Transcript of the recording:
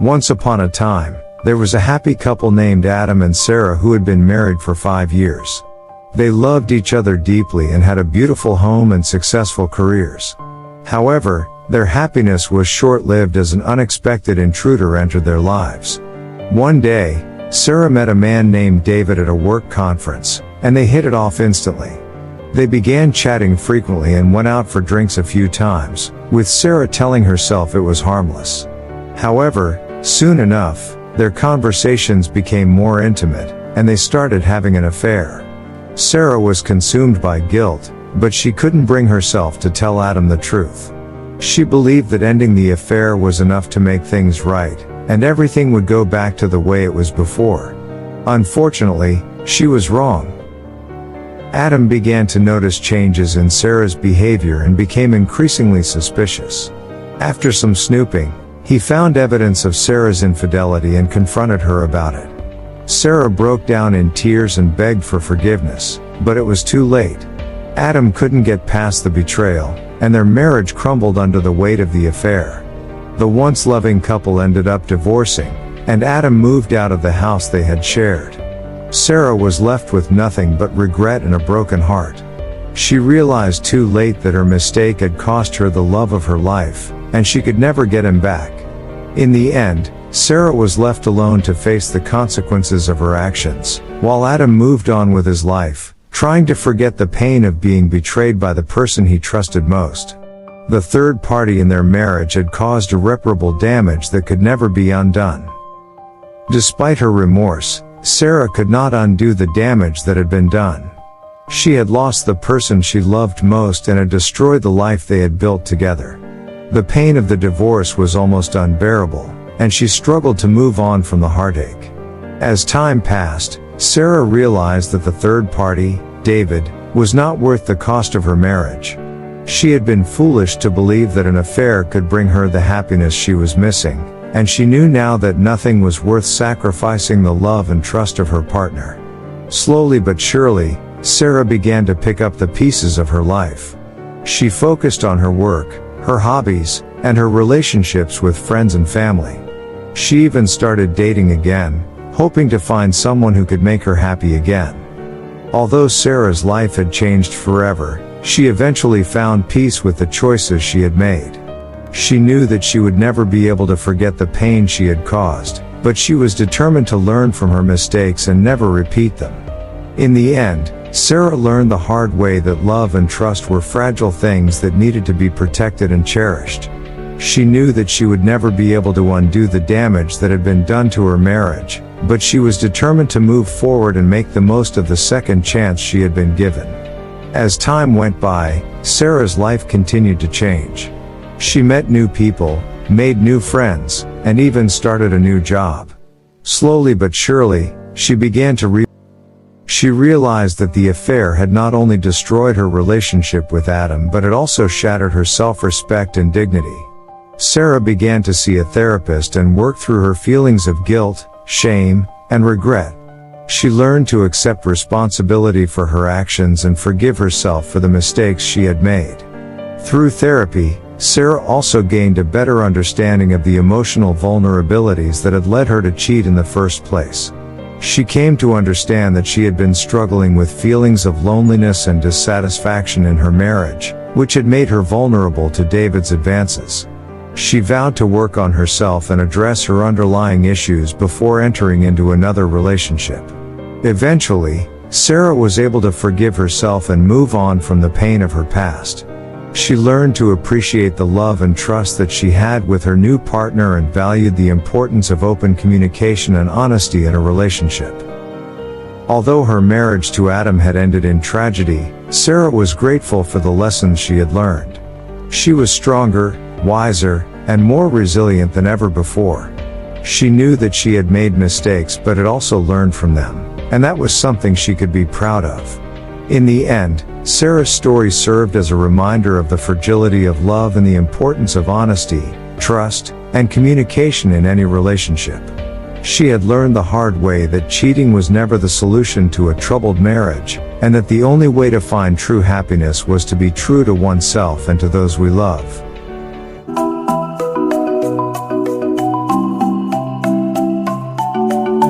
Once upon a time, there was a happy couple named Adam and Sarah who had been married for 5 years. They loved each other deeply and had a beautiful home and successful careers. However, their happiness was short-lived as an unexpected intruder entered their lives. One day, Sarah met a man named David at a work conference, and they hit it off instantly. They began chatting frequently and went out for drinks a few times, with Sarah telling herself it was harmless. However, soon enough, their conversations became more intimate, and they started having an affair. Sarah was consumed by guilt, but she couldn't bring herself to tell Adam the truth. She believed that ending the affair was enough to make things right, and everything would go back to the way it was before. Unfortunately, she was wrong. Adam began to notice changes in Sarah's behavior and became increasingly suspicious. After some snooping, he found evidence of Sarah's infidelity and confronted her about it. Sarah broke down in tears and begged for forgiveness, but it was too late. Adam couldn't get past the betrayal, and their marriage crumbled under the weight of the affair. The once loving couple ended up divorcing, and Adam moved out of the house they had shared. Sarah was left with nothing but regret and a broken heart. She realized too late that her mistake had cost her the love of her life, and she could never get him back. In the end, Sarah was left alone to face the consequences of her actions, while Adam moved on with his life, trying to forget the pain of being betrayed by the person he trusted most. The third party in their marriage had caused irreparable damage that could never be undone. Despite her remorse, Sarah could not undo the damage that had been done. She had lost the person she loved most and had destroyed the life they had built together. The pain of the divorce was almost unbearable, and she struggled to move on from the heartache. As time passed, Sarah realized that the third party, David, was not worth the cost of her marriage. She had been foolish to believe that an affair could bring her the happiness she was missing, and she knew now that nothing was worth sacrificing the love and trust of her partner. Slowly but surely, Sarah began to pick up the pieces of her life. She focused on her work, her hobbies, and her relationships with friends and family. She even started dating again, hoping to find someone who could make her happy again. Although Sarah's life had changed forever, she eventually found peace with the choices she had made. She knew that she would never be able to forget the pain she had caused, but she was determined to learn from her mistakes and never repeat them. In the end, Sarah learned the hard way that love and trust were fragile things that needed to be protected and cherished. She knew that she would never be able to undo the damage that had been done to her marriage, but she was determined to move forward and make the most of the second chance she had been given. As time went by, Sarah's life continued to change. She met new people, made new friends, and even started a new job. Slowly but surely, she began to realized that the affair had not only destroyed her relationship with Adam but it also shattered her self-respect and dignity. Sarah began to see a therapist and work through her feelings of guilt, shame, and regret. She learned to accept responsibility for her actions and forgive herself for the mistakes she had made. Through therapy, Sarah also gained a better understanding of the emotional vulnerabilities that had led her to cheat in the first place. She came to understand that she had been struggling with feelings of loneliness and dissatisfaction in her marriage, which had made her vulnerable to David's advances. She vowed to work on herself and address her underlying issues before entering into another relationship. Eventually, Sarah was able to forgive herself and move on from the pain of her past. She learned to appreciate the love and trust that she had with her new partner and valued the importance of open communication and honesty in a relationship. Although her marriage to Adam had ended in tragedy, Sarah was grateful for the lessons she had learned. She was stronger, wiser, and more resilient than ever before. She knew that she had made mistakes but had also learned from them, and that was something she could be proud of. In the end, Sarah's story served as a reminder of the fragility of love and the importance of honesty, trust, and communication in any relationship. She had learned the hard way that cheating was never the solution to a troubled marriage, and that the only way to find true happiness was to be true to oneself and to those we love.